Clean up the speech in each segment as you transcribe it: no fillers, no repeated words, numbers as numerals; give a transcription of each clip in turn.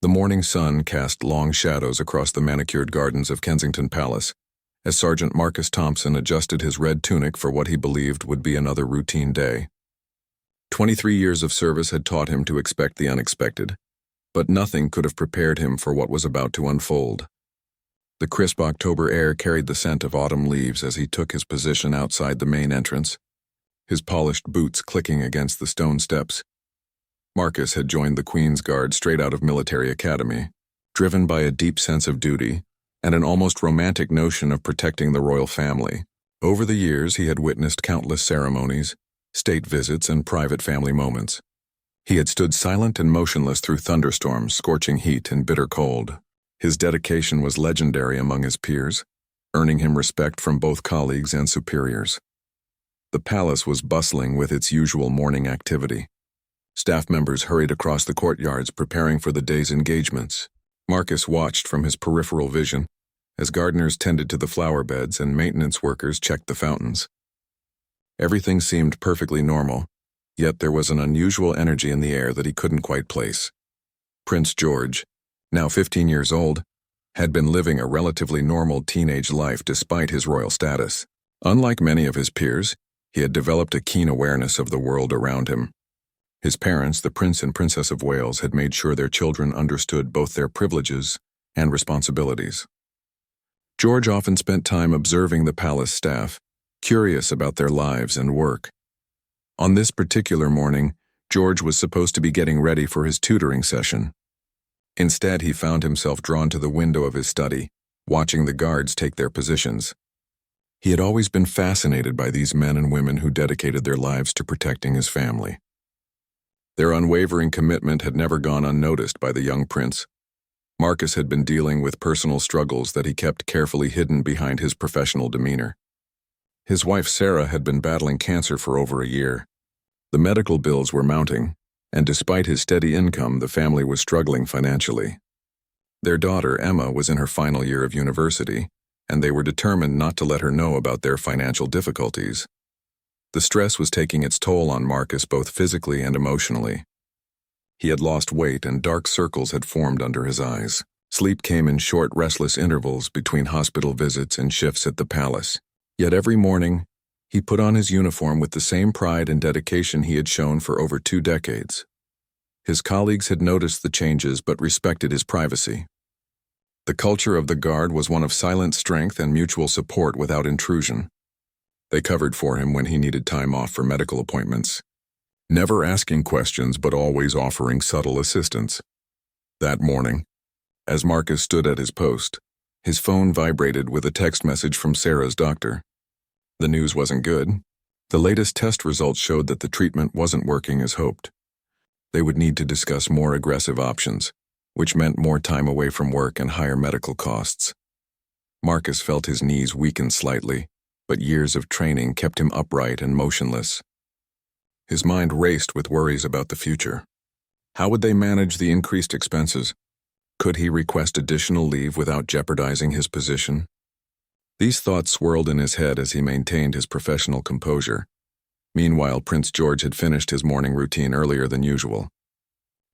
The morning sun cast long shadows across the manicured gardens of Kensington Palace, as Sergeant Marcus Thompson adjusted his red tunic for what he believed would be another routine day. 23 years of service had taught him to expect the unexpected, but nothing could have prepared him for what was about to unfold. The crisp October air carried the scent of autumn leaves as he took his position outside the main entrance, his polished boots clicking against the stone steps. Marcus had joined the Queen's Guard straight out of military academy, driven by a deep sense of duty and an almost romantic notion of protecting the royal family. Over the years, he had witnessed countless ceremonies, state visits, and private family moments. He had stood silent and motionless through thunderstorms, scorching heat, and bitter cold. His dedication was legendary among his peers, earning him respect from both colleagues and superiors. The palace was bustling with its usual morning activity. Staff members hurried across the courtyards preparing for the day's engagements. Marcus watched from his peripheral vision as gardeners tended to the flower beds and maintenance workers checked the fountains. Everything seemed perfectly normal, yet there was an unusual energy in the air that he couldn't quite place. Prince George, now 15 years old, had been living a relatively normal teenage life despite his royal status. Unlike many of his peers, he had developed a keen awareness of the world around him. His parents, the Prince and Princess of Wales, had made sure their children understood both their privileges and responsibilities. George often spent time observing the palace staff, curious about their lives and work. On this particular morning, George was supposed to be getting ready for his tutoring session. Instead, he found himself drawn to the window of his study, watching the guards take their positions. He had always been fascinated by these men and women who dedicated their lives to protecting his family. Their unwavering commitment had never gone unnoticed by the young prince. Marcus had been dealing with personal struggles that he kept carefully hidden behind his professional demeanor. His wife Sarah had been battling cancer for over a year. The medical bills were mounting, and despite his steady income, the family was struggling financially. Their daughter, Emma, was in her final year of university, and they were determined not to let her know about their financial difficulties. The stress was taking its toll on Marcus both physically and emotionally. He had lost weight and dark circles had formed under his eyes. Sleep came in short, restless intervals between hospital visits and shifts at the palace. Yet every morning, he put on his uniform with the same pride and dedication he had shown for over 2 decades. His colleagues had noticed the changes but respected his privacy. The culture of the Guard was one of silent strength and mutual support without intrusion. They covered for him when he needed time off for medical appointments, never asking questions but always offering subtle assistance. That morning, as Marcus stood at his post, his phone vibrated with a text message from Sarah's doctor. The news wasn't good. The latest test results showed that the treatment wasn't working as hoped. They would need to discuss more aggressive options, which meant more time away from work and higher medical costs. Marcus felt his knees weaken slightly, but years of training kept him upright and motionless. His mind raced with worries about the future. How would they manage the increased expenses? Could he request additional leave without jeopardizing his position? These thoughts swirled in his head as he maintained his professional composure. Meanwhile, Prince George had finished his morning routine earlier than usual.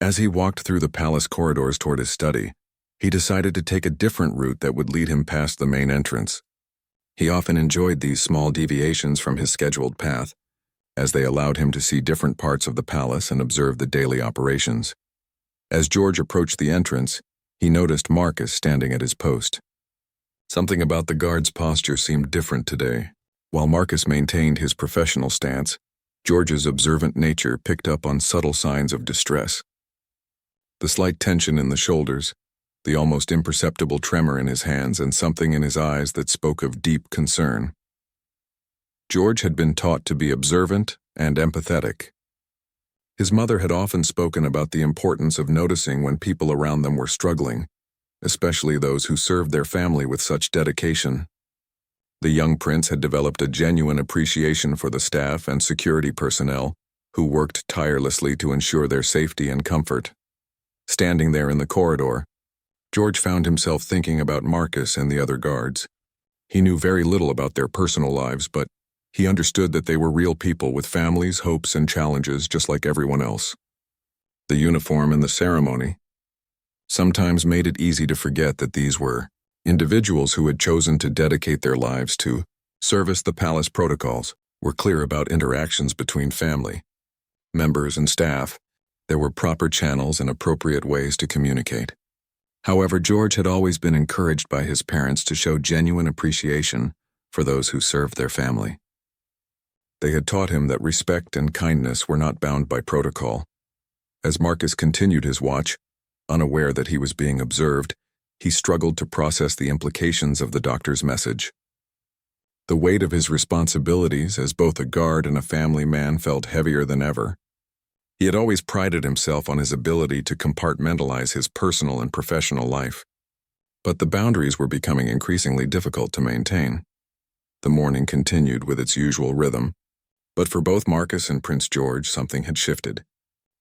As he walked through the palace corridors toward his study, he decided to take a different route that would lead him past the main entrance. He often enjoyed these small deviations from his scheduled path, as they allowed him to see different parts of the palace and observe the daily operations. As George approached the entrance, he noticed Marcus standing at his post. Something about the guard's posture seemed different today. While Marcus maintained his professional stance, George's observant nature picked up on subtle signs of distress. The slight tension in the shoulders, the almost imperceptible tremor in his hands, and something in his eyes that spoke of deep concern. George had been taught to be observant and empathetic. His mother had often spoken about the importance of noticing when people around them were struggling, especially those who served their family with such dedication. The young prince had developed a genuine appreciation for the staff and security personnel who worked tirelessly to ensure their safety and comfort. Standing there in the corridor, George found himself thinking about Marcus and the other guards. He knew very little about their personal lives, but he understood that they were real people with families, hopes, and challenges just like everyone else. The uniform and the ceremony, sometimes made it easy to forget that these were individuals who had chosen to dedicate their lives to service. The palace protocols were clear about interactions between family members and staff. There were proper channels and appropriate ways to communicate. However, George had always been encouraged by his parents to show genuine appreciation for those who served their family. They had taught him that respect and kindness were not bound by protocol. As Marcus continued his watch, unaware that he was being observed, he struggled to process the implications of the doctor's message. The weight of his responsibilities as both a guard and a family man felt heavier than ever. He had always prided himself on his ability to compartmentalize his personal and professional life. But the boundaries were becoming increasingly difficult to maintain. The morning continued with its usual rhythm, but for both Marcus and Prince George, something had shifted.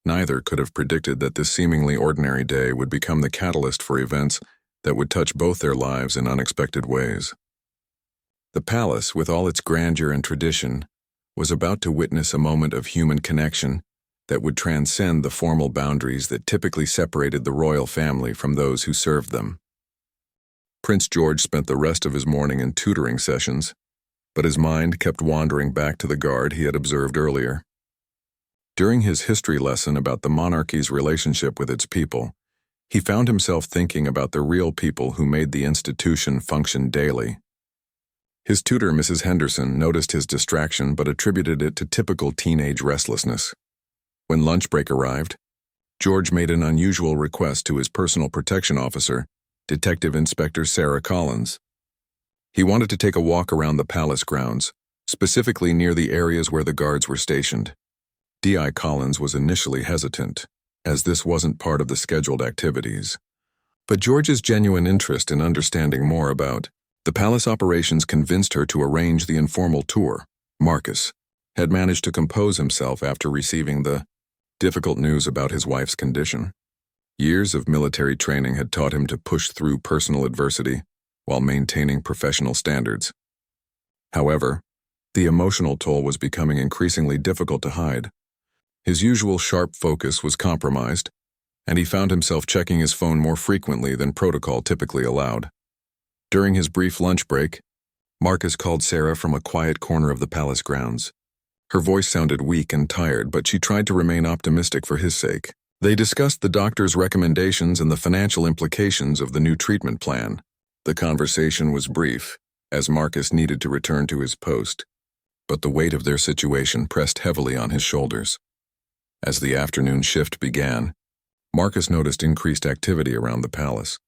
Neither could have predicted that this seemingly ordinary day would become the catalyst for events that would touch both their lives in unexpected ways. The palace, with all its grandeur and tradition, was about to witness a moment of human connection that would transcend the formal boundaries that typically separated the royal family from those who served them. Prince George spent the rest of his morning in tutoring sessions, but his mind kept wandering back to the guard he had observed earlier. During his history lesson about the monarchy's relationship with its people, he found himself thinking about the real people who made the institution function daily. His tutor, Mrs. Henderson, noticed his distraction but attributed it to typical teenage restlessness. When lunch break arrived, George made an unusual request to his personal protection officer, Detective Inspector Sarah Collins. He wanted to take a walk around the palace grounds, specifically near the areas where the guards were stationed. D.I. Collins was initially hesitant, as this wasn't part of the scheduled activities. But George's genuine interest in understanding more about the palace operations convinced her to arrange the informal tour. Marcus had managed to compose himself after receiving the difficult news about his wife's condition. Years of military training had taught him to push through personal adversity while maintaining professional standards. However, the emotional toll was becoming increasingly difficult to hide. His usual sharp focus was compromised, and he found himself checking his phone more frequently than protocol typically allowed. During his brief lunch break, Marcus called Sarah from a quiet corner of the palace grounds. Her voice sounded weak and tired, but she tried to remain optimistic for his sake. They discussed the doctor's recommendations and the financial implications of the new treatment plan. The conversation was brief, as Marcus needed to return to his post, but the weight of their situation pressed heavily on his shoulders. As the afternoon shift began, Marcus noticed increased activity around the palace.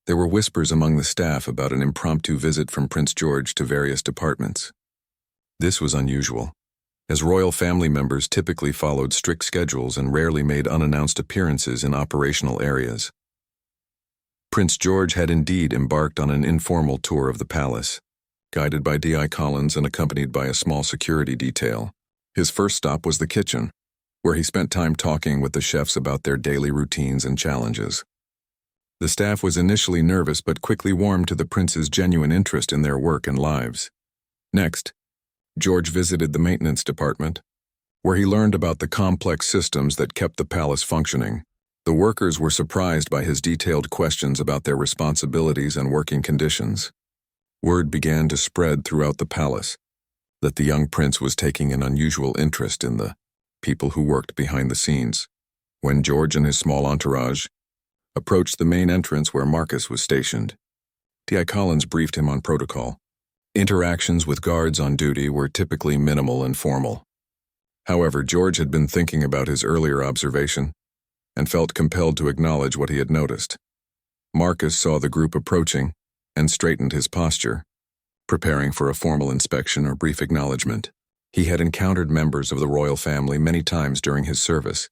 There were whispers among the staff about an impromptu visit from Prince George to various departments. This was unusual, as royal family members typically followed strict schedules and rarely made unannounced appearances in operational areas. Prince George had indeed embarked on an informal tour of the palace, guided by D.I. Collins and accompanied by a small security detail. His first stop was the kitchen, where he spent time talking with the chefs about their daily routines and challenges. The staff was initially nervous but quickly warmed to the prince's genuine interest in their work and lives. Next, George visited the maintenance department, where he learned about the complex systems that kept the palace functioning. The workers were surprised by his detailed questions about their responsibilities and working conditions. Word began to spread throughout the palace that the young prince was taking an unusual interest in the people who worked behind the scenes. When George and his small entourage approached the main entrance where Marcus was stationed, D.I. Collins briefed him on protocol. Interactions with guards on duty were typically minimal and formal. However, George had been thinking about his earlier observation and felt compelled to acknowledge what he had noticed. Marcus saw the group approaching and straightened his posture, preparing for a formal inspection or brief acknowledgement. He had encountered members of the royal family many times during his service,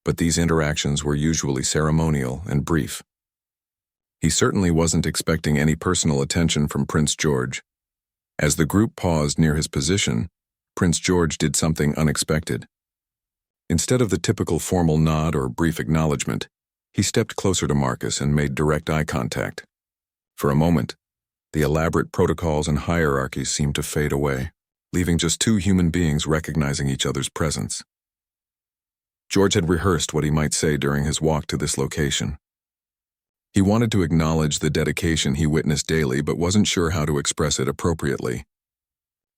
but these interactions were usually ceremonial and brief. He certainly wasn't expecting any personal attention from Prince George. As the group paused near his position, Prince George did something unexpected. Instead of the typical formal nod or brief acknowledgement, he stepped closer to Marcus and made direct eye contact. For a moment, the elaborate protocols and hierarchies seemed to fade away, leaving just two human beings recognizing each other's presence. George had rehearsed what he might say during his walk to this location. He wanted to acknowledge the dedication he witnessed daily but wasn't sure how to express it appropriately.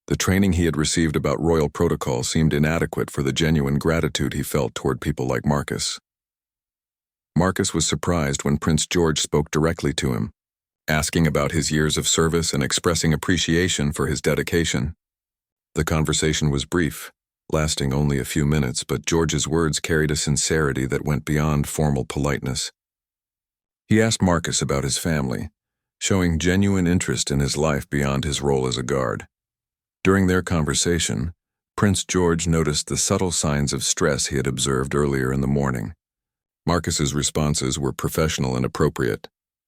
The training he had received about royal protocol seemed inadequate for the genuine gratitude he felt toward people like Marcus. Marcus was surprised when Prince George spoke directly to him, asking about his years of service and expressing appreciation for his dedication. The conversation was brief, lasting only a few minutes, but George's words carried a sincerity that went beyond formal politeness. He asked Marcus about his family, showing genuine interest in his life beyond his role as a guard. During their conversation, Prince George noticed the subtle signs of stress he had observed earlier in the morning. Marcus's responses were professional and appropriate,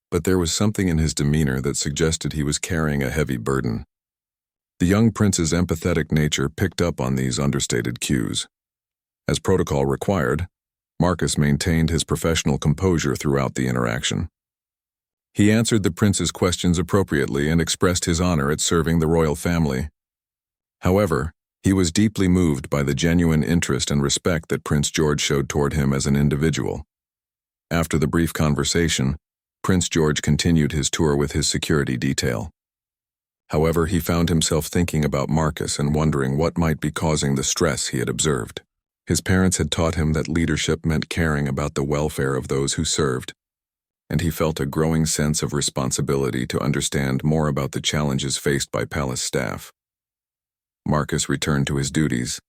but there was something in his demeanor that suggested he was carrying a heavy burden. The young prince's empathetic nature picked up on these understated cues. As protocol required, Marcus maintained his professional composure throughout the interaction. He answered the prince's questions appropriately and expressed his honor at serving the royal family. However, he was deeply moved by the genuine interest and respect that Prince George showed toward him as an individual. After the brief conversation, Prince George continued his tour with his security detail. However, he found himself thinking about Marcus and wondering what might be causing the stress he had observed. His parents had taught him that leadership meant caring about the welfare of those who served, and he felt a growing sense of responsibility to understand more about the challenges faced by palace staff. Marcus returned to his duties,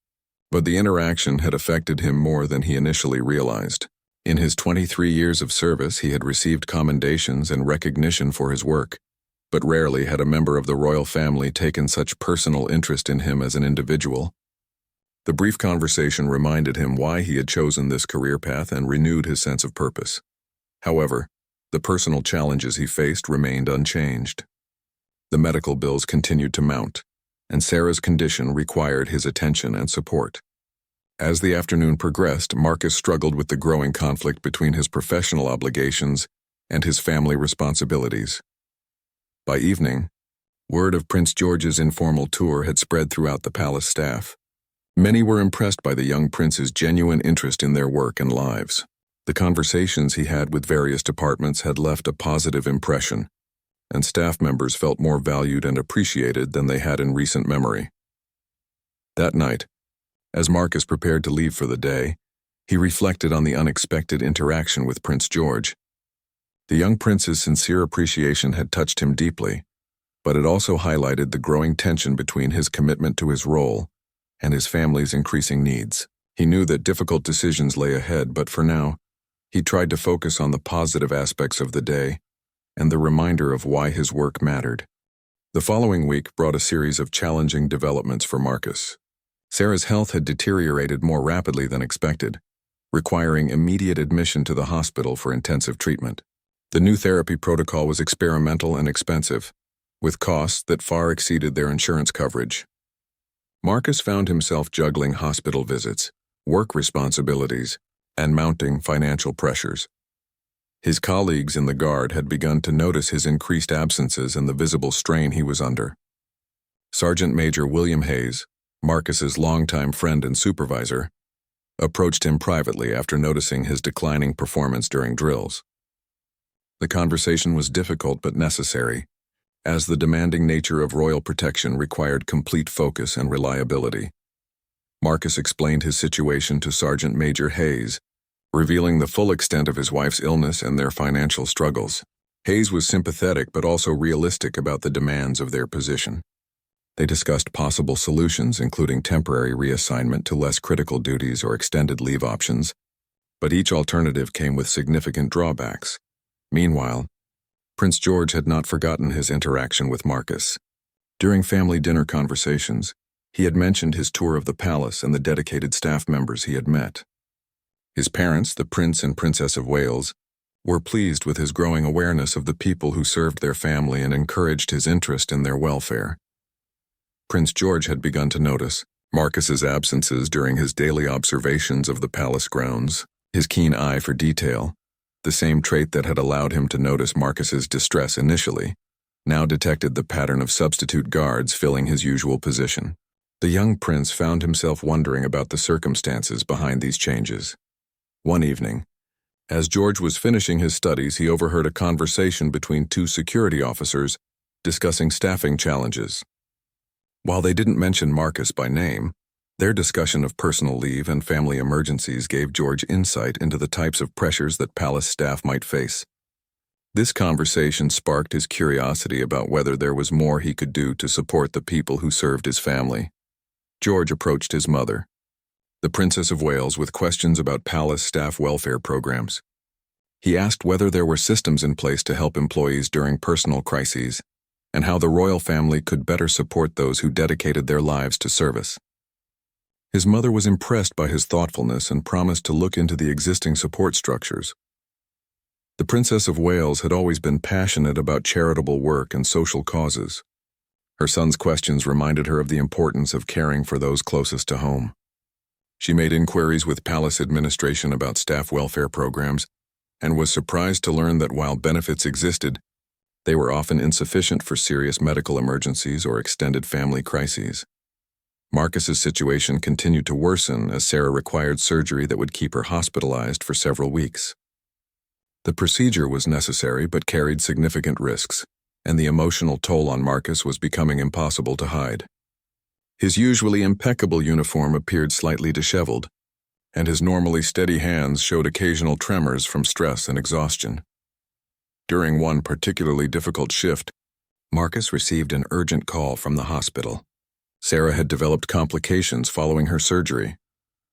but the interaction had affected him more than he initially realized. In his 23 years of service, he had received commendations and recognition for his work, but rarely had a member of the royal family taken such personal interest in him as an individual. The brief conversation reminded him why he had chosen this career path and renewed his sense of purpose. However, the personal challenges he faced remained unchanged. The medical bills continued to mount, and Sarah's condition required his attention and support. As the afternoon progressed, Marcus struggled with the growing conflict between his professional obligations and his family responsibilities. By evening, word of Prince George's informal tour had spread throughout the palace staff. Many were impressed by the young prince's genuine interest in their work and lives. The conversations he had with various departments had left a positive impression, and staff members felt more valued and appreciated than they had in recent memory. That night, as Marcus prepared to leave for the day, he reflected on the unexpected interaction with Prince George. The young prince's sincere appreciation had touched him deeply, but it also highlighted the growing tension between his commitment to his role and his family's increasing needs. He knew that difficult decisions lay ahead, but for now, he tried to focus on the positive aspects of the day and the reminder of why his work mattered. The following week brought a series of challenging developments for Marcus. Sarah's health had deteriorated more rapidly than expected, requiring immediate admission to the hospital for intensive treatment. The new therapy protocol was experimental and expensive, with costs that far exceeded their insurance coverage. Marcus found himself juggling hospital visits, work responsibilities, and mounting financial pressures. His colleagues in the guard had begun to notice his increased absences and the visible strain he was under. Sergeant Major William Hayes, Marcus's longtime friend and supervisor, approached him privately after noticing his declining performance during drills. The conversation was difficult but necessary, as the demanding nature of royal protection required complete focus and reliability. Marcus explained his situation to Sergeant Major Hayes, revealing the full extent of his wife's illness and their financial struggles. Hayes was sympathetic but also realistic about the demands of their position. They discussed possible solutions, including temporary reassignment to less critical duties or extended leave options, but each alternative came with significant drawbacks. Meanwhile, Prince George had not forgotten his interaction with Marcus. During family dinner conversations, he had mentioned his tour of the palace and the dedicated staff members he had met. His parents, the Prince and Princess of Wales, were pleased with his growing awareness of the people who served their family and encouraged his interest in their welfare. Prince George had begun to notice Marcus's absences during his daily observations of the palace grounds, his keen eye for detail, the same trait that had allowed him to notice Marcus's distress initially, now detected the pattern of substitute guards filling his usual position. The young prince found himself wondering about the circumstances behind these changes. One evening, As George was finishing his studies, he overheard a conversation between two security officers discussing staffing challenges. While they didn't mention Marcus by name, their discussion of personal leave and family emergencies gave George insight into the types of pressures that palace staff might face. This conversation sparked his curiosity about whether there was more he could do to support the people who served his family. George approached his mother, the Princess of Wales, with questions about palace staff welfare programs. He asked whether there were systems in place to help employees during personal crises, and how the royal family could better support those who dedicated their lives to service. His mother was impressed by his thoughtfulness and promised to look into the existing support structures. The Princess of Wales had always been passionate about charitable work and social causes. Her son's questions reminded her of the importance of caring for those closest to home. She made inquiries with palace administration about staff welfare programs and was surprised to learn that while benefits existed, they were often insufficient for serious medical emergencies or extended family crises. Marcus's situation continued to worsen as Sarah required surgery that would keep her hospitalized for several weeks. The procedure was necessary but carried significant risks, and the emotional toll on Marcus was becoming impossible to hide. His usually impeccable uniform appeared slightly disheveled, and his normally steady hands showed occasional tremors from stress and exhaustion. During one particularly difficult shift, Marcus received an urgent call from the hospital. Sarah had developed complications following her surgery,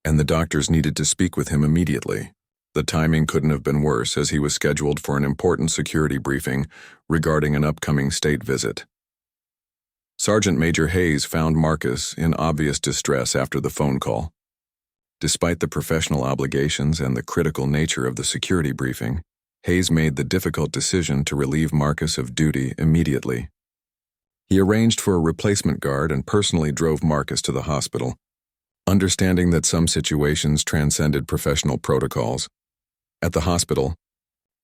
and the doctors needed to speak with him immediately. The timing couldn't have been worse, as he was scheduled for an important security briefing regarding an upcoming state visit. Sergeant Major Hayes found Marcus in obvious distress after the phone call. Despite the professional obligations and the critical nature of the security briefing, Hayes made the difficult decision to relieve Marcus of duty immediately. He arranged for a replacement guard and personally drove Marcus to the hospital, understanding that some situations transcended professional protocols. At the hospital,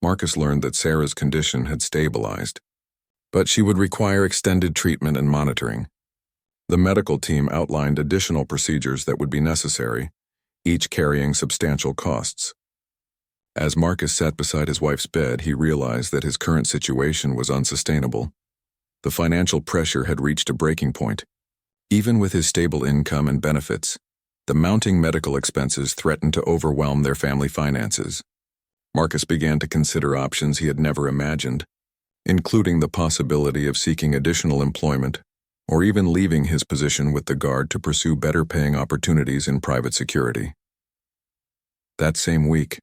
Marcus learned that Sarah's condition had stabilized, but she would require extended treatment and monitoring. The medical team outlined additional procedures that would be necessary, each carrying substantial costs. As Marcus sat beside his wife's bed, he realized that his current situation was unsustainable. The financial pressure had reached a breaking point. Even with his stable income and benefits, the mounting medical expenses threatened to overwhelm their family finances. Marcus began to consider options he had never imagined, including the possibility of seeking additional employment or even leaving his position with the Guard to pursue better-paying opportunities in private security. That same week,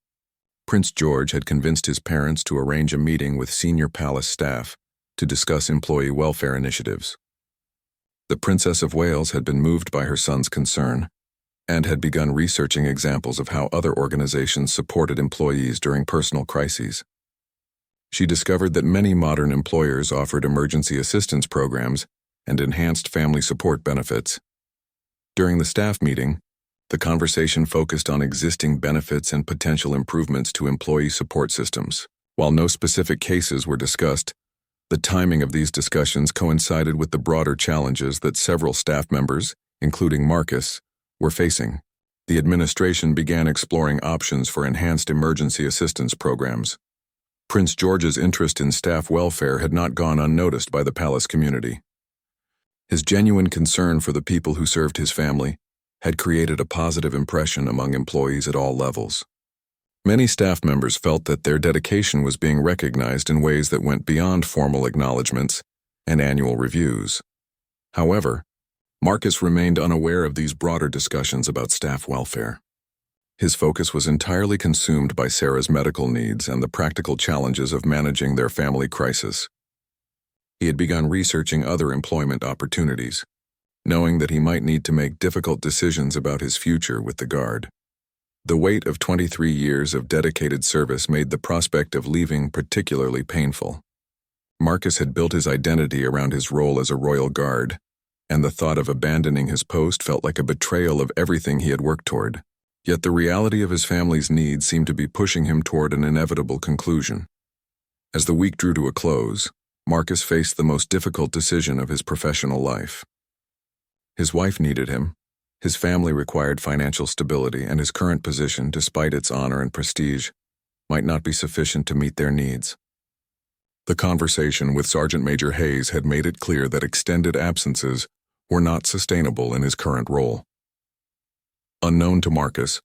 Prince George had convinced his parents to arrange a meeting with senior palace staff to discuss employee welfare initiatives. The Princess of Wales had been moved by her son's concern and had begun researching examples of how other organizations supported employees during personal crises. She discovered that many modern employers offered emergency assistance programs and enhanced family support benefits. During the staff meeting, the conversation focused on existing benefits and potential improvements to employee support systems. While no specific cases were discussed, the timing of these discussions coincided with the broader challenges that several staff members, including Marcus, were facing. The administration began exploring options for enhanced emergency assistance programs. Prince George's interest in staff welfare had not gone unnoticed by the palace community. His genuine concern for the people who served his family had created a positive impression among employees at all levels. Many staff members felt that their dedication was being recognized in ways that went beyond formal acknowledgments and annual reviews. However, Marcus remained unaware of these broader discussions about staff welfare. His focus was entirely consumed by Sarah's medical needs and the practical challenges of managing their family crisis. He had begun researching other employment opportunities, knowing that he might need to make difficult decisions about his future with the Guard. The weight of 23 years of dedicated service made the prospect of leaving particularly painful. Marcus had built his identity around his role as a royal guard, and the thought of abandoning his post felt like a betrayal of everything he had worked toward. Yet the reality of his family's needs seemed to be pushing him toward an inevitable conclusion. As the week drew to a close, Marcus faced the most difficult decision of his professional life. His wife needed him, his family required financial stability, and his current position, despite its honor and prestige, might not be sufficient to meet their needs. The conversation with Sergeant Major Hayes had made it clear that extended absences were not sustainable in his current role. Unknown to Marcus,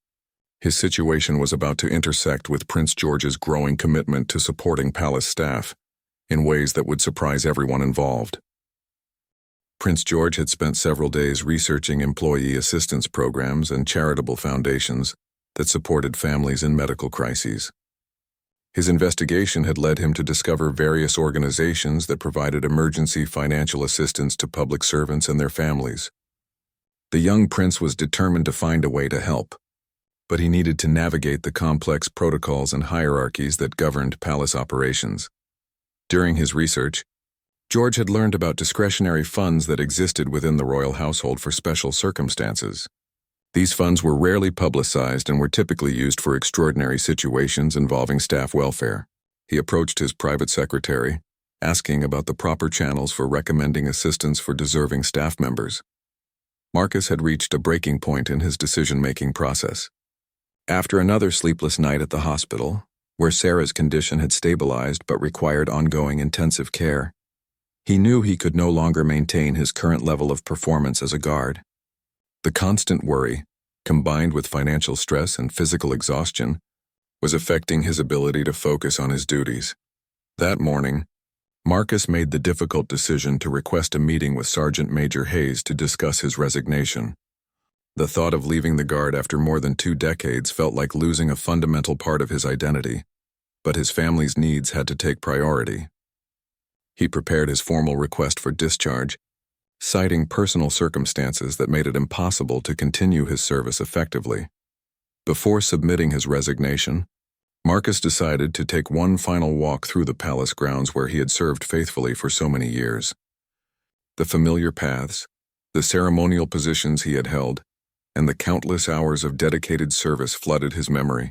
his situation was about to intersect with Prince George's growing commitment to supporting palace staff in ways that would surprise everyone involved. Prince George had spent several days researching employee assistance programs and charitable foundations that supported families in medical crises. His investigation had led him to discover various organizations that provided emergency financial assistance to public servants and their families. The young prince was determined to find a way to help, but he needed to navigate the complex protocols and hierarchies that governed palace operations. During his research, George had learned about discretionary funds that existed within the royal household for special circumstances. These funds were rarely publicized and were typically used for extraordinary situations involving staff welfare. He approached his private secretary, asking about the proper channels for recommending assistance for deserving staff members. Marcus had reached a breaking point in his decision-making process. After another sleepless night at the hospital, where Sarah's condition had stabilized but required ongoing intensive care, he knew he could no longer maintain his current level of performance as a guard. The constant worry, combined with financial stress and physical exhaustion, was affecting his ability to focus on his duties. That morning, Marcus made the difficult decision to request a meeting with Sergeant Major Hayes to discuss his resignation. The thought of leaving the Guard after more than 2 decades felt like losing a fundamental part of his identity, but his family's needs had to take priority. He prepared his formal request for discharge, citing personal circumstances that made it impossible to continue his service effectively. Before submitting his resignation, Marcus decided to take one final walk through the palace grounds where he had served faithfully for so many years. The familiar paths, the ceremonial positions he had held, and the countless hours of dedicated service flooded his memory.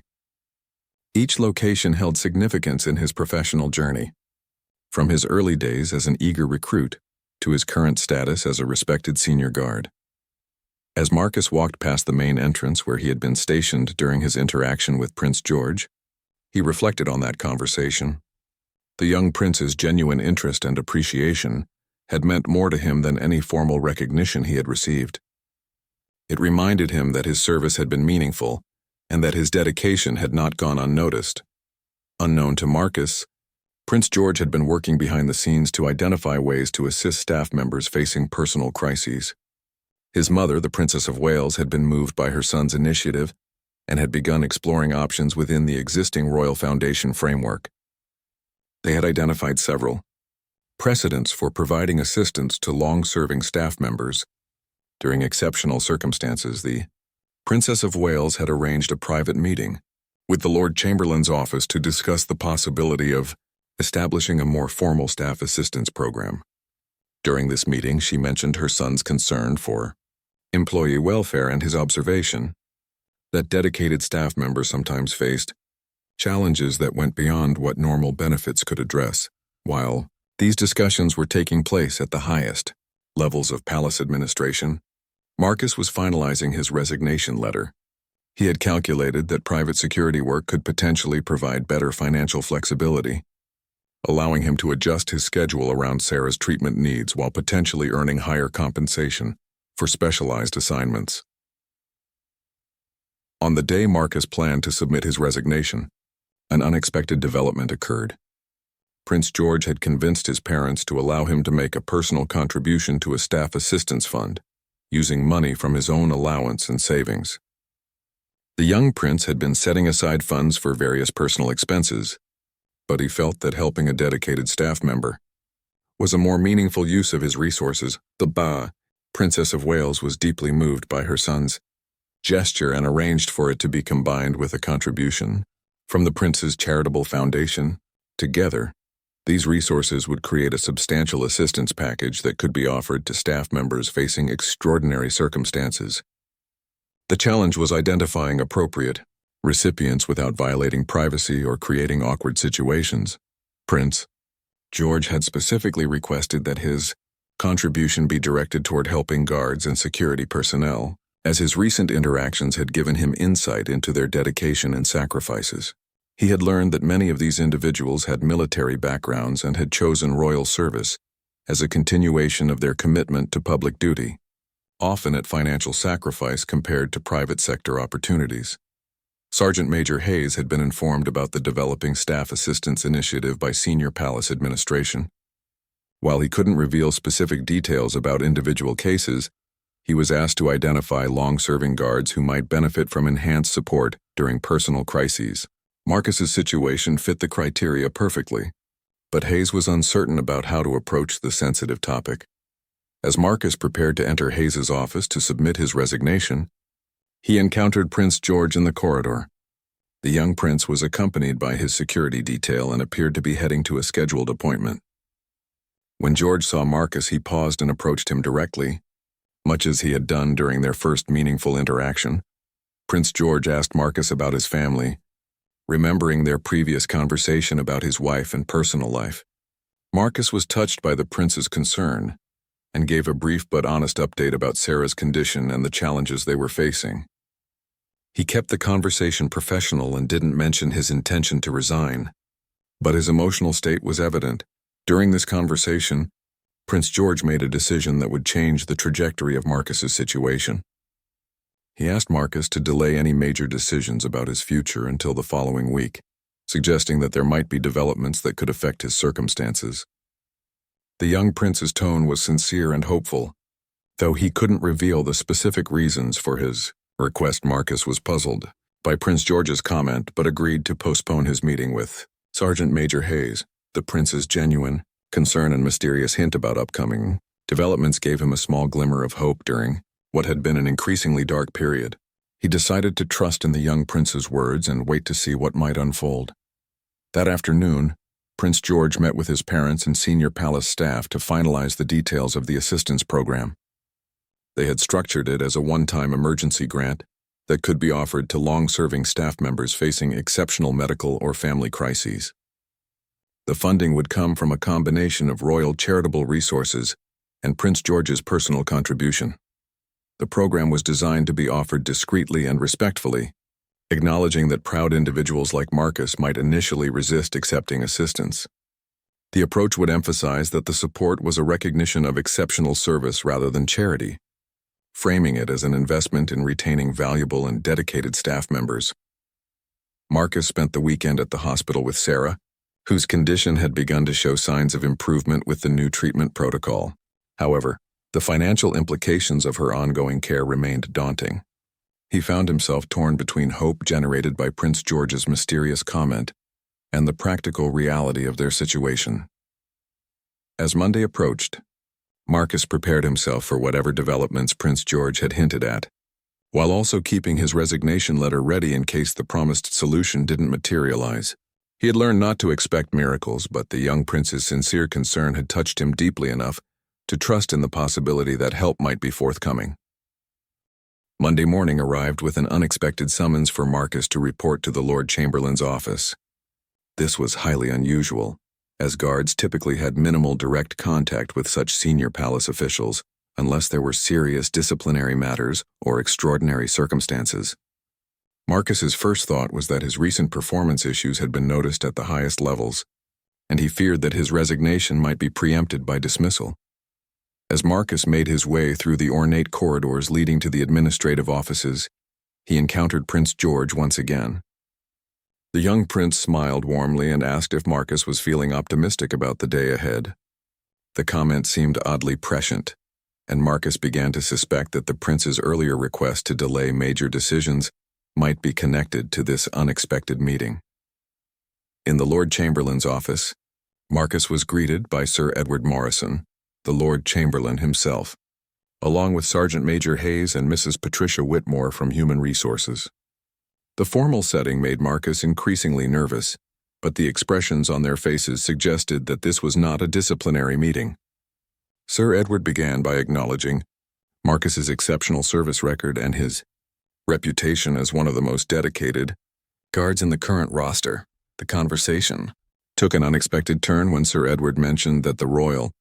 Each location held significance in his professional journey, from his early days as an eager recruit to his current status as a respected senior guard. As Marcus walked past the main entrance where he had been stationed during his interaction with Prince George, he reflected on that conversation. The young prince's genuine interest and appreciation had meant more to him than any formal recognition he had received. It reminded him that his service had been meaningful and that his dedication had not gone unnoticed. Unknown to Marcus, Prince George had been working behind the scenes to identify ways to assist staff members facing personal crises. His mother, the Princess of Wales, had been moved by her son's initiative and had begun exploring options within the existing Royal Foundation framework. They had identified several precedents for providing assistance to long-serving staff members. During exceptional circumstances, the Princess of Wales had arranged a private meeting with the Lord Chamberlain's office to discuss the possibility of establishing a more formal staff assistance program. During this meeting, she mentioned her son's concern for employee welfare and his observation that dedicated staff members sometimes faced challenges that went beyond what normal benefits could address. While these discussions were taking place at the highest levels of palace administration, Marcus was finalizing his resignation letter. He had calculated that private security work could potentially provide better financial flexibility, allowing him to adjust his schedule around Sarah's treatment needs while potentially earning higher compensation for specialized assignments. On the day Marcus planned to submit his resignation, an unexpected development occurred. Prince George had convinced his parents to allow him to make a personal contribution to a staff assistance fund, using money from his own allowance and savings. The young prince had been setting aside funds for various personal expenses, but he felt that helping a dedicated staff member was a more meaningful use of his resources. The Princess of Wales was deeply moved by her son's gesture and arranged for it to be combined with a contribution from the prince's charitable foundation. Together, these resources would create a substantial assistance package that could be offered to staff members facing extraordinary circumstances. The challenge was identifying appropriate recipients without violating privacy or creating awkward situations. Prince George had specifically requested that his contribution be directed toward helping guards and security personnel, as his recent interactions had given him insight into their dedication and sacrifices. He had learned that many of these individuals had military backgrounds and had chosen royal service as a continuation of their commitment to public duty, often at financial sacrifice compared to private sector opportunities. Sergeant Major Hayes had been informed about the developing staff assistance initiative by senior palace administration. While he couldn't reveal specific details about individual cases, he was asked to identify long-serving guards who might benefit from enhanced support during personal crises. Marcus's situation fit the criteria perfectly, but Hayes was uncertain about how to approach the sensitive topic. As Marcus prepared to enter Hayes's office to submit his resignation, he encountered Prince George in the corridor. The young prince was accompanied by his security detail and appeared to be heading to a scheduled appointment. When George saw Marcus, he paused and approached him directly, much as he had done during their first meaningful interaction. Prince George asked Marcus about his family, remembering their previous conversation about his wife and personal life. Marcus was touched by the prince's concern and gave a brief but honest update about Sarah's condition and the challenges they were facing. He kept the conversation professional and didn't mention his intention to resign, but his emotional state was evident. During this conversation, Prince George made a decision that would change the trajectory of Marcus's situation. He asked Marcus to delay any major decisions about his future until the following week, suggesting that there might be developments that could affect his circumstances. The young prince's tone was sincere and hopeful, though he couldn't reveal the specific reasons for his request. Marcus was puzzled by Prince George's comment but agreed to postpone his meeting with Sergeant Major Hayes. The prince's genuine concern and mysterious hint about upcoming developments gave him a small glimmer of hope during what had been an increasingly dark period. He decided to trust in the young prince's words and wait to see what might unfold. That afternoon, Prince George met with his parents and senior palace staff to finalize the details of the assistance program. They had structured it as a one-time emergency grant that could be offered to long-serving staff members facing exceptional medical or family crises. The funding would come from a combination of royal charitable resources and Prince George's personal contribution. The program was designed to be offered discreetly and respectfully, acknowledging that proud individuals like Marcus might initially resist accepting assistance. The approach would emphasize that the support was a recognition of exceptional service rather than charity, framing it as an investment in retaining valuable and dedicated staff members. Marcus spent the weekend at the hospital with Sarah, whose condition had begun to show signs of improvement with the new treatment protocol. However, the financial implications of her ongoing care remained daunting. He found himself torn between hope generated by Prince George's mysterious comment and the practical reality of their situation. As Monday approached, Marcus prepared himself for whatever developments Prince George had hinted at, while also keeping his resignation letter ready in case the promised solution didn't materialize. He had learned not to expect miracles, but the young prince's sincere concern had touched him deeply enough to trust in the possibility that help might be forthcoming. Monday morning arrived with an unexpected summons for Marcus to report to the Lord Chamberlain's office. This was highly unusual, as guards typically had minimal direct contact with such senior palace officials unless there were serious disciplinary matters or extraordinary circumstances. Marcus's first thought was that his recent performance issues had been noticed at the highest levels, and he feared that his resignation might be preempted by dismissal. As Marcus made his way through the ornate corridors leading to the administrative offices, he encountered Prince George once again. The young prince smiled warmly and asked if Marcus was feeling optimistic about the day ahead. The comment seemed oddly prescient, and Marcus began to suspect that the prince's earlier request to delay major decisions might be connected to this unexpected meeting. In the Lord Chamberlain's office, Marcus was greeted by Sir Edward Morrison, the Lord Chamberlain himself, along with Sergeant Major Hayes and Mrs. Patricia Whitmore from Human Resources. The formal setting made Marcus increasingly nervous, but the expressions on their faces suggested that this was not a disciplinary meeting. Sir Edward began by acknowledging Marcus's exceptional service record and his reputation as one of the most dedicated guards in the current roster. The conversation took an unexpected turn when Sir Edward mentioned that the royal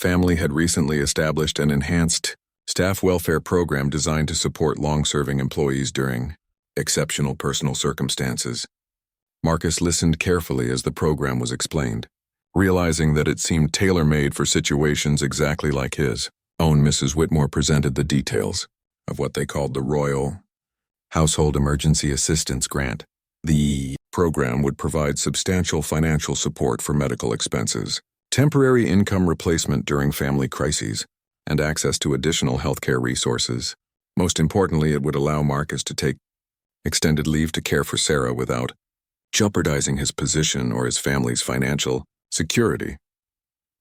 family had recently established an enhanced staff welfare program designed to support long-serving employees during exceptional personal circumstances. Marcus listened carefully as the program was explained, realizing that it seemed tailor-made for situations exactly like his own. Mrs. Whitmore presented the details of what they called the Royal Household Emergency Assistance Grant. The program would provide substantial financial support for medical expenses, temporary income replacement during family crises, and access to additional healthcare resources. Most importantly, it would allow Marcus to take extended leave to care for Sarah without jeopardizing his position or his family's financial security.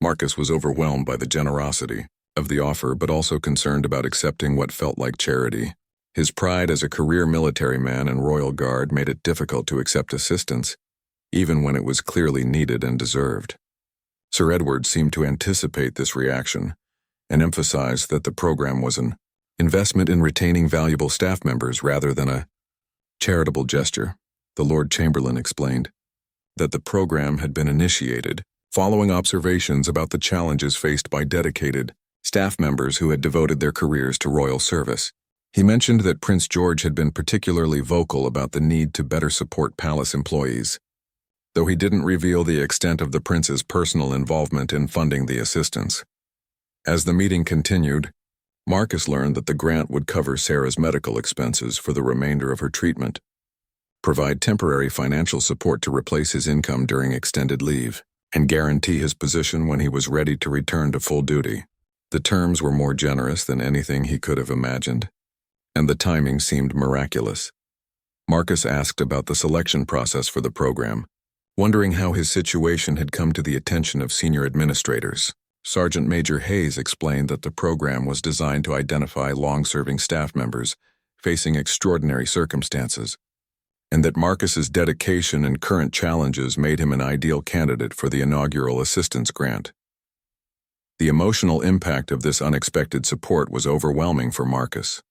Marcus was overwhelmed by the generosity of the offer, but also concerned about accepting what felt like charity. His pride as a career military man and Royal Guard made it difficult to accept assistance, even when it was clearly needed and deserved. Sir Edward seemed to anticipate this reaction and emphasized that the program was an investment in retaining valuable staff members rather than a charitable gesture. The Lord Chamberlain explained that the program had been initiated following observations about the challenges faced by dedicated staff members who had devoted their careers to royal service. He mentioned that Prince George had been particularly vocal about the need to better support palace employees, though he didn't reveal the extent of the prince's personal involvement in funding the assistance. As the meeting continued, Marcus learned that the grant would cover Sarah's medical expenses for the remainder of her treatment, provide temporary financial support to replace his income during extended leave, and guarantee his position when he was ready to return to full duty. The terms were more generous than anything he could have imagined, and the timing seemed miraculous. Marcus asked about the selection process for the program, wondering how his situation had come to the attention of senior administrators. Sergeant Major Hayes explained that the program was designed to identify long-serving staff members facing extraordinary circumstances, and that Marcus's dedication and current challenges made him an ideal candidate for the inaugural assistance grant. The emotional impact of this unexpected support was overwhelming for Marcus.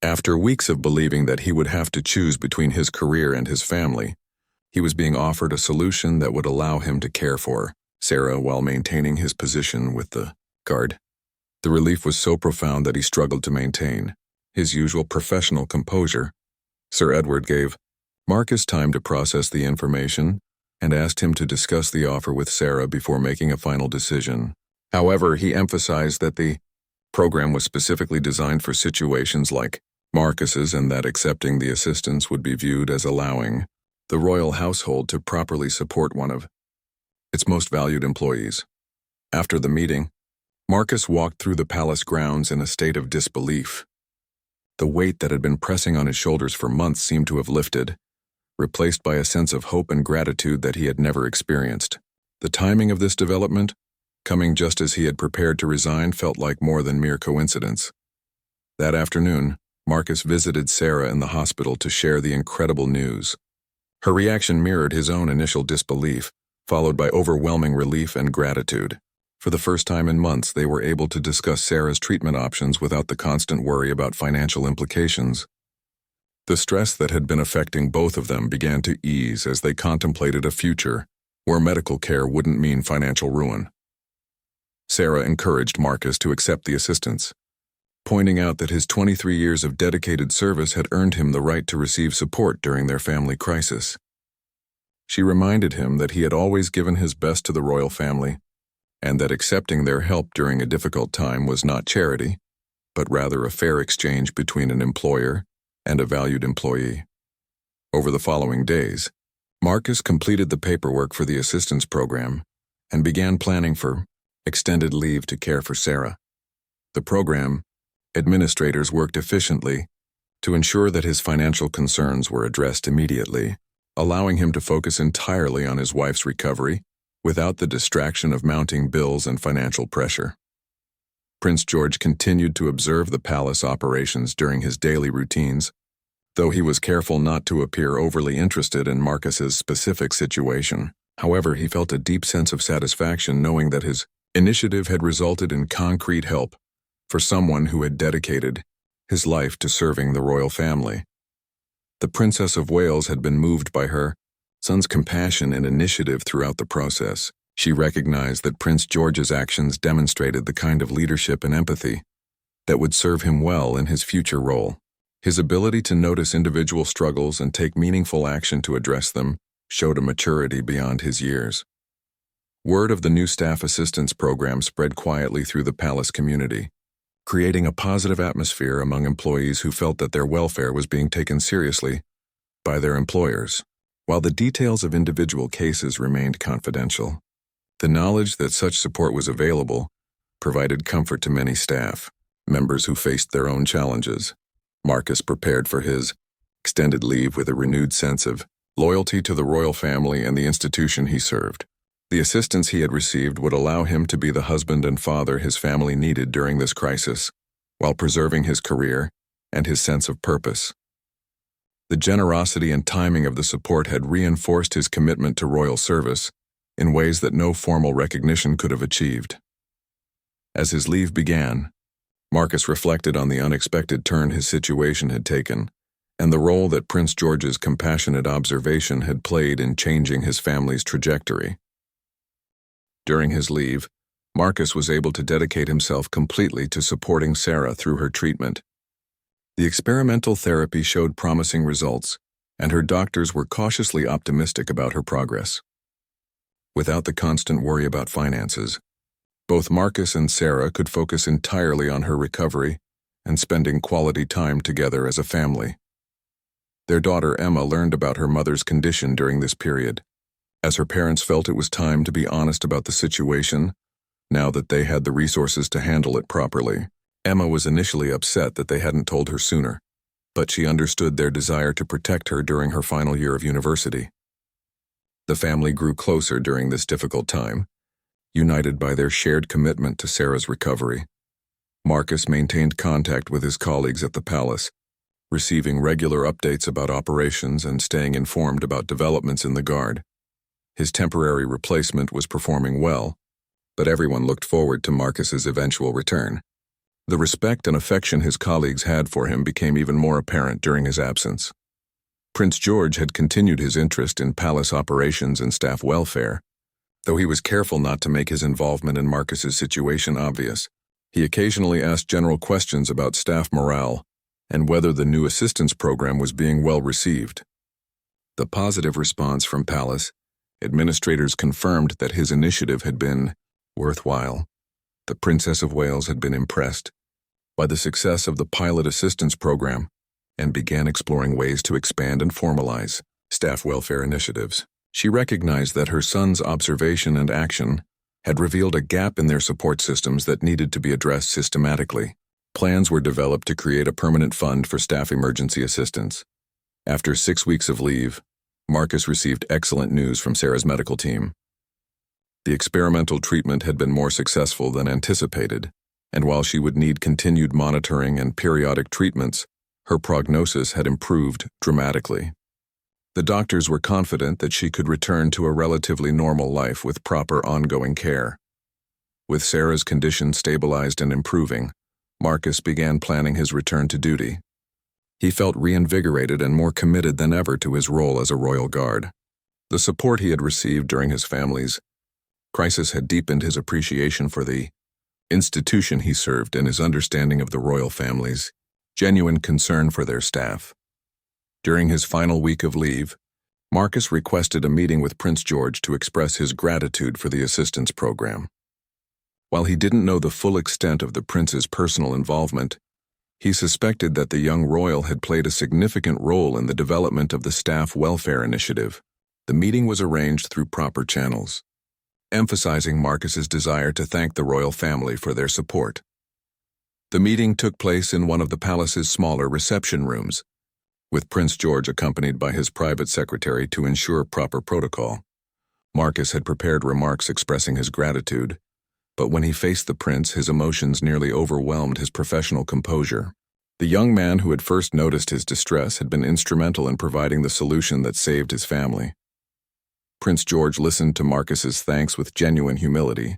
After weeks of believing that he would have to choose between his career and his family, he was being offered a solution that would allow him to care for Sarah while maintaining his position with the Guard. The relief was so profound that he struggled to maintain his usual professional composure. Sir Edward gave Marcus time to process the information and asked him to discuss the offer with Sarah before making a final decision. However, he emphasized that the program was specifically designed for situations like Marcus's and that accepting the assistance would be viewed as allowing the royal household to properly support one of its most valued employees. After the meeting, Marcus walked through the palace grounds in a state of disbelief. The weight that had been pressing on his shoulders for months seemed to have lifted, replaced by a sense of hope and gratitude that he had never experienced. The timing of this development, coming just as he had prepared to resign, felt like more than mere coincidence. That afternoon, Marcus visited Sarah in the hospital to share the incredible news. Her reaction mirrored his own initial disbelief, followed by overwhelming relief and gratitude. For the first time in months, they were able to discuss Sarah's treatment options without the constant worry about financial implications. The stress that had been affecting both of them began to ease as they contemplated a future where medical care wouldn't mean financial ruin. Sarah encouraged Marcus to accept the assistance, pointing out that his 23 years of dedicated service had earned him the right to receive support during their family crisis. She reminded him that he had always given his best to the royal family, and that accepting their help during a difficult time was not charity, but rather a fair exchange between an employer and a valued employee. Over the following days, Marcus completed the paperwork for the assistance program and began planning for extended leave to care for Sarah. The program administrators worked efficiently to ensure that his financial concerns were addressed immediately, allowing him to focus entirely on his wife's recovery without the distraction of mounting bills and financial pressure. Prince George continued to observe the palace operations during his daily routines, though he was careful not to appear overly interested in Marcus's specific situation. However, he felt a deep sense of satisfaction knowing that his initiative had resulted in concrete help for someone who had dedicated his life to serving the royal family. The Princess of Wales had been moved by her son's compassion and initiative throughout the process. She recognized that Prince George's actions demonstrated the kind of leadership and empathy that would serve him well in his future role. His ability to notice individual struggles and take meaningful action to address them showed a maturity beyond his years. Word of the new staff assistance program spread quietly through the palace community, creating a positive atmosphere among employees who felt that their welfare was being taken seriously by their employers. While the details of individual cases remained confidential, the knowledge that such support was available provided comfort to many staff members who faced their own challenges. Marcus prepared for his extended leave with a renewed sense of loyalty to the royal family and the institution he served. The assistance he had received would allow him to be the husband and father his family needed during this crisis, while preserving his career and his sense of purpose. The generosity and timing of the support had reinforced his commitment to royal service in ways that no formal recognition could have achieved. As his leave began, Marcus reflected on the unexpected turn his situation had taken and the role that Prince George's compassionate observation had played in changing his family's trajectory. During his leave, Marcus was able to dedicate himself completely to supporting Sarah through her treatment. The experimental therapy showed promising results, and her doctors were cautiously optimistic about her progress. Without the constant worry about finances, both Marcus and Sarah could focus entirely on her recovery and spending quality time together as a family. Their daughter Emma learned about her mother's condition during this period, as her parents felt it was time to be honest about the situation, now that they had the resources to handle it properly. Emma was initially upset that they hadn't told her sooner, but she understood their desire to protect her during her final year of university. The family grew closer during this difficult time, united by their shared commitment to Sarah's recovery. Marcus maintained contact with his colleagues at the palace, receiving regular updates about operations and staying informed about developments in the guard. His temporary replacement was performing well, but everyone looked forward to Marcus's eventual return. The respect and affection his colleagues had for him became even more apparent during his absence. Prince George had continued his interest in palace operations and staff welfare, though he was careful not to make his involvement in Marcus's situation obvious. He occasionally asked general questions about staff morale and whether the new assistance program was being well received. The positive response from palace administrators confirmed that his initiative had been worthwhile. The Princess of Wales had been impressed by the success of the pilot assistance program and began exploring ways to expand and formalize staff welfare initiatives. She recognized that her son's observation and action had revealed a gap in their support systems that needed to be addressed systematically. Plans were developed to create a permanent fund for staff emergency assistance. After 6 weeks of leave, Marcus received excellent news from Sarah's medical team. The experimental treatment had been more successful than anticipated, and while she would need continued monitoring and periodic treatments, her prognosis had improved dramatically. The doctors were confident that she could return to a relatively normal life with proper ongoing care. With Sarah's condition stabilized and improving, Marcus began planning his return to duty. He felt reinvigorated and more committed than ever to his role as a royal guard. The support he had received during his family's crisis had deepened his appreciation for the institution he served and his understanding of the royal family's genuine concern for their staff. During his final week of leave, Marcus requested a meeting with Prince George to express his gratitude for the assistance program. While he didn't know the full extent of the prince's personal involvement, he suspected that the young royal had played a significant role in the development of the staff welfare initiative. The meeting was arranged through proper channels, emphasizing Marcus's desire to thank the royal family for their support. The meeting took place in one of the palace's smaller reception rooms, with Prince George accompanied by his private secretary to ensure proper protocol. Marcus had prepared remarks expressing his gratitude, but when he faced the prince, his emotions nearly overwhelmed his professional composure. The young man who had first noticed his distress had been instrumental in providing the solution that saved his family. Prince George listened to Marcus's thanks with genuine humility,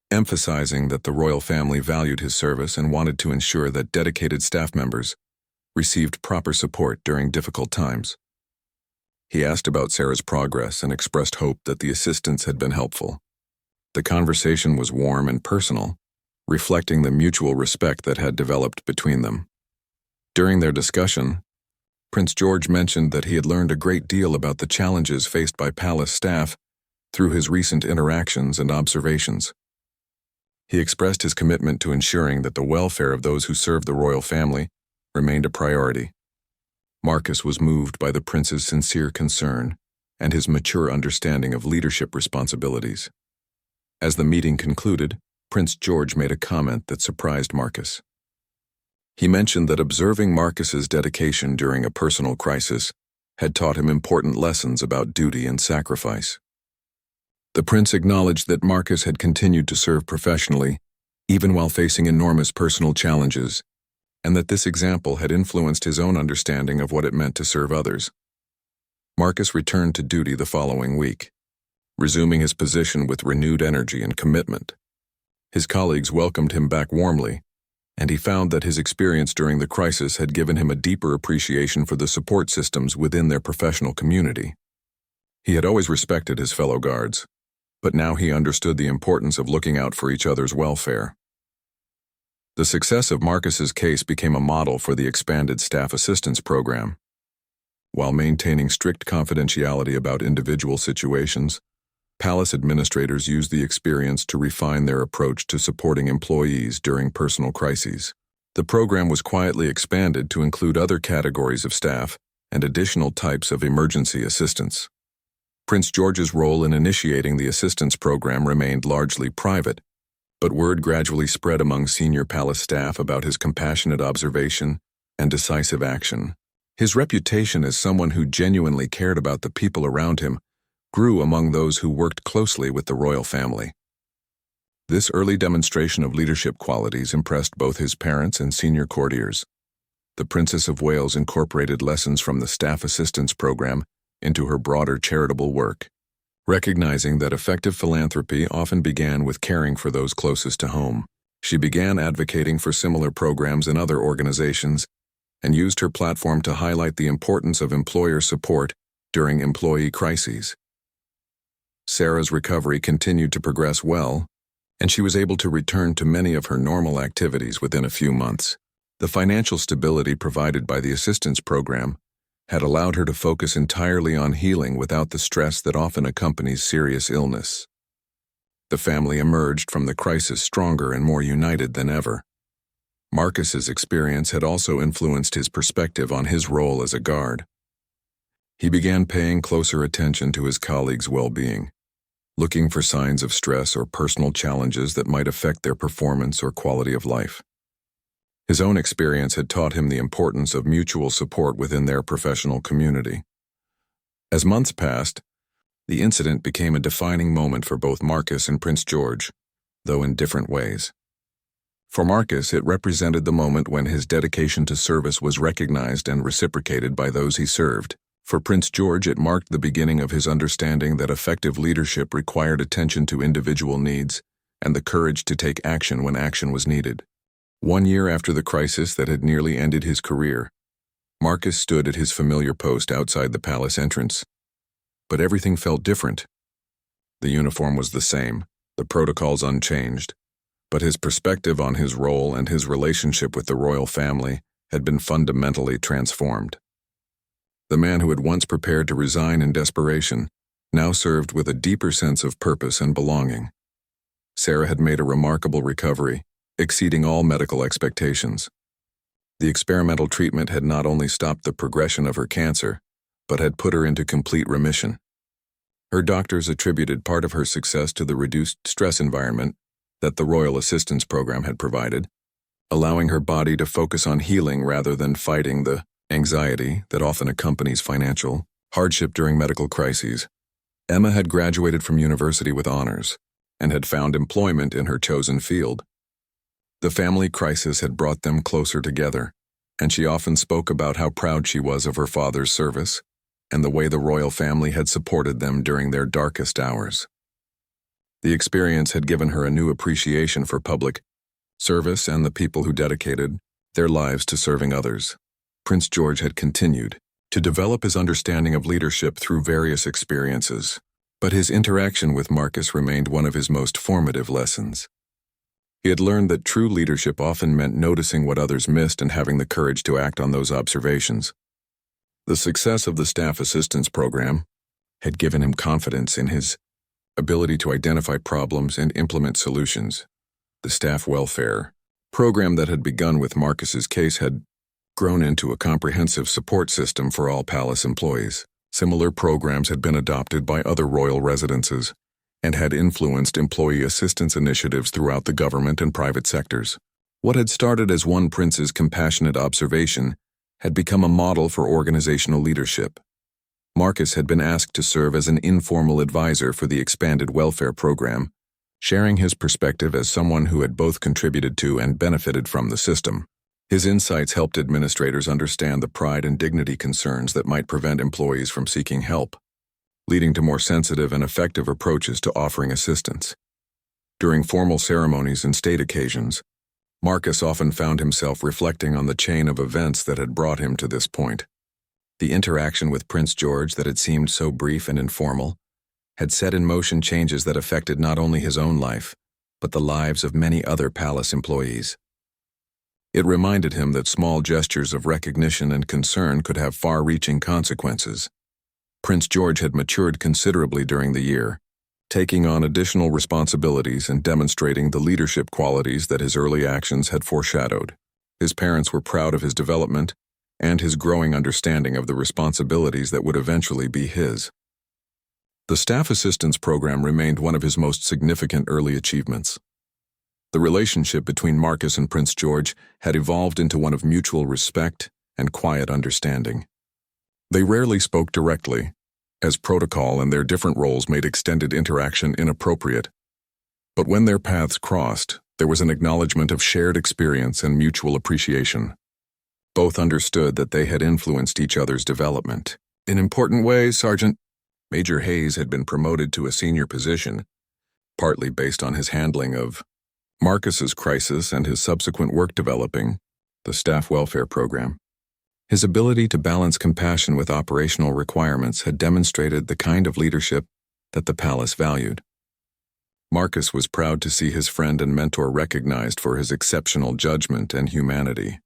emphasizing that the royal family valued his service and wanted to ensure that dedicated staff members received proper support during difficult times. He asked about Sarah's progress and expressed hope that the assistance had been helpful. The conversation was warm and personal, reflecting the mutual respect that had developed between them. During their discussion, Prince George mentioned that he had learned a great deal about the challenges faced by palace staff through his recent interactions and observations. He expressed his commitment to ensuring that the welfare of those who served the royal family remained a priority. Marcus was moved by the prince's sincere concern and his mature understanding of leadership responsibilities. As the meeting concluded, Prince George made a comment that surprised Marcus. He mentioned that observing Marcus's dedication during a personal crisis had taught him important lessons about duty and sacrifice. The prince acknowledged that Marcus had continued to serve professionally, even while facing enormous personal challenges, and that this example had influenced his own understanding of what it meant to serve others. Marcus returned to duty the following week, resuming his position with renewed energy and commitment. His colleagues welcomed him back warmly, and he found that his experience during the crisis had given him a deeper appreciation for the support systems within their professional community. He had always respected his fellow guards, but now he understood the importance of looking out for each other's welfare. The success of Marcus's case became a model for the expanded staff assistance program. While maintaining strict confidentiality about individual situations, palace administrators used the experience to refine their approach to supporting employees during personal crises. The program was quietly expanded to include other categories of staff and additional types of emergency assistance. Prince George's role in initiating the assistance program remained largely private, but word gradually spread among senior palace staff about his compassionate observation and decisive action. His reputation as someone who genuinely cared about the people around him grew among those who worked closely with the royal family. This early demonstration of leadership qualities impressed both his parents and senior courtiers. The Princess of Wales incorporated lessons from the staff assistance program into her broader charitable work, recognizing that effective philanthropy often began with caring for those closest to home. She began advocating for similar programs in other organizations and used her platform to highlight the importance of employer support during employee crises. Sarah's recovery continued to progress well, and she was able to return to many of her normal activities within a few months. The financial stability provided by the assistance program had allowed her to focus entirely on healing without the stress that often accompanies serious illness. The family emerged from the crisis stronger and more united than ever. Marcus's experience had also influenced his perspective on his role as a guard. He began paying closer attention to his colleagues' well-being, looking for signs of stress or personal challenges that might affect their performance or quality of life. His own experience had taught him the importance of mutual support within their professional community. As months passed, the incident became a defining moment for both Marcus and Prince George, though in different ways. For Marcus, it represented the moment when his dedication to service was recognized and reciprocated by those he served. For Prince George, it marked the beginning of his understanding that effective leadership required attention to individual needs and the courage to take action when action was needed. 1 year after the crisis that had nearly ended his career, Marcus stood at his familiar post outside the palace entrance. But everything felt different. The uniform was the same, the protocols unchanged, but his perspective on his role and his relationship with the royal family had been fundamentally transformed. The man who had once prepared to resign in desperation now served with a deeper sense of purpose and belonging. Sarah had made a remarkable recovery, exceeding all medical expectations. The experimental treatment had not only stopped the progression of her cancer, but had put her into complete remission. Her doctors attributed part of her success to the reduced stress environment that the Royal Assistance Program had provided, allowing her body to focus on healing rather than fighting the anxiety that often accompanies financial hardship during medical crises. Emma had graduated from university with honors and had found employment in her chosen field. The family crisis had brought them closer together, and she often spoke about how proud she was of her father's service and the way the royal family had supported them during their darkest hours. The experience had given her a new appreciation for public service and the people who dedicated their lives to serving others. Prince George had continued to develop his understanding of leadership through various experiences, but his interaction with Marcus remained one of his most formative lessons. He had learned that true leadership often meant noticing what others missed and having the courage to act on those observations. The success of the staff assistance program had given him confidence in his ability to identify problems and implement solutions. The staff welfare program that had begun with Marcus's case had grown into a comprehensive support system for all palace employees. Similar programs had been adopted by other royal residences and had influenced employee assistance initiatives throughout the government and private sectors. What had started as one prince's compassionate observation had become a model for organizational leadership. Marcus had been asked to serve as an informal advisor for the expanded welfare program, sharing his perspective as someone who had both contributed to and benefited from the system. His insights helped administrators understand the pride and dignity concerns that might prevent employees from seeking help, leading to more sensitive and effective approaches to offering assistance. During formal ceremonies and state occasions, Marcus often found himself reflecting on the chain of events that had brought him to this point. The interaction with Prince George that had seemed so brief and informal had set in motion changes that affected not only his own life, but the lives of many other palace employees. It reminded him that small gestures of recognition and concern could have far-reaching consequences. Prince George had matured considerably during the year, taking on additional responsibilities and demonstrating the leadership qualities that his early actions had foreshadowed. His parents were proud of his development and his growing understanding of the responsibilities that would eventually be his. The staff assistance program remained one of his most significant early achievements. The relationship between Marcus and Prince George had evolved into one of mutual respect and quiet understanding. They rarely spoke directly, as protocol and their different roles made extended interaction inappropriate. But when their paths crossed, there was an acknowledgement of shared experience and mutual appreciation. Both understood that they had influenced each other's development. In important ways, Major Hayes had been promoted to a senior position, partly based on his handling of Marcus's crisis and his subsequent work developing the staff welfare program. His ability to balance compassion with operational requirements had demonstrated the kind of leadership that the palace valued. Marcus was proud to see his friend and mentor recognized for his exceptional judgment and humanity.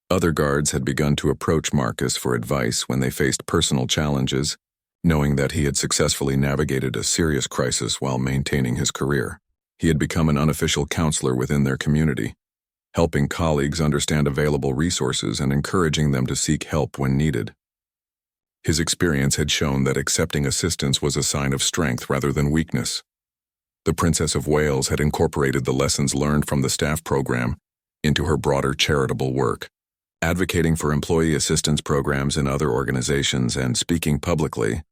Other guards had begun to approach Marcus for advice when they faced personal challenges, knowing that he had successfully navigated a serious crisis while maintaining his career. He had become an unofficial counselor within their community, helping colleagues understand available resources and encouraging them to seek help when needed. His experience had shown that accepting assistance was a sign of strength rather than weakness. The Princess of Wales had incorporated the lessons learned from the staff program into her broader charitable work, advocating for employee assistance programs in other organizations and speaking publicly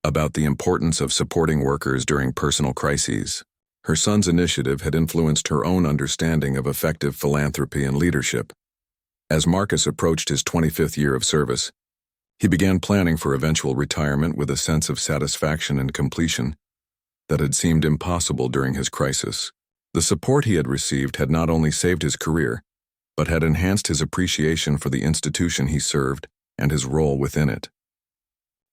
about the importance of supporting workers during personal crises. Her son's initiative had influenced her own understanding of effective philanthropy and leadership. As Marcus approached his 25th year of service, he began planning for eventual retirement with a sense of satisfaction and completion that had seemed impossible during his crisis. The support he had received had not only saved his career, but had enhanced his appreciation for the institution he served and his role within it.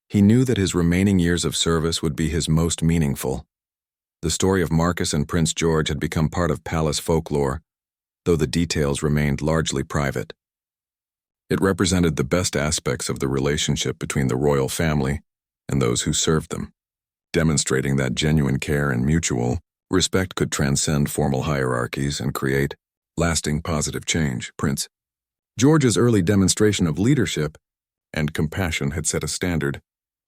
He knew that his remaining years of service would be his most meaningful. The story of Marcus and Prince George had become part of palace folklore, though the details remained largely private. It represented the best aspects of the relationship between the royal family and those who served them, demonstrating that genuine care and mutual respect could transcend formal hierarchies and create lasting positive change. Prince George's early demonstration of leadership and compassion had set a standard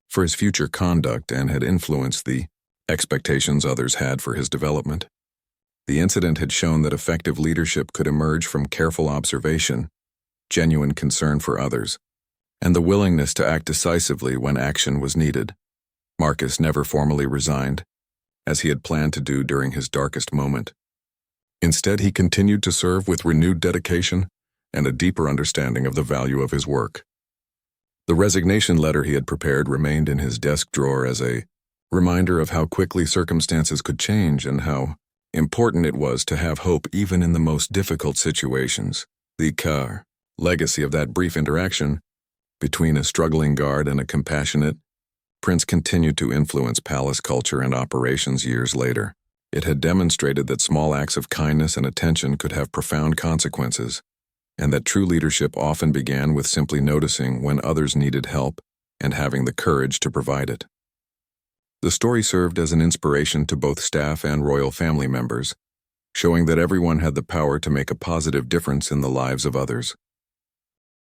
for his future conduct and had influenced the expectations others had for his development. The incident had shown that effective leadership could emerge from careful observation, genuine concern for others, and the willingness to act decisively when action was needed. Marcus never formally resigned, as he had planned to do during his darkest moment. Instead, he continued to serve with renewed dedication and a deeper understanding of the value of his work. The resignation letter he had prepared remained in his desk drawer as a reminder of how quickly circumstances could change and how important it was to have hope even in the most difficult situations. The legacy of that brief interaction between a struggling guard and a compassionate prince continued to influence palace culture and operations years later. It had demonstrated that small acts of kindness and attention could have profound consequences, and that true leadership often began with simply noticing when others needed help and having the courage to provide it. The story served as an inspiration to both staff and royal family members, showing that everyone had the power to make a positive difference in the lives of others.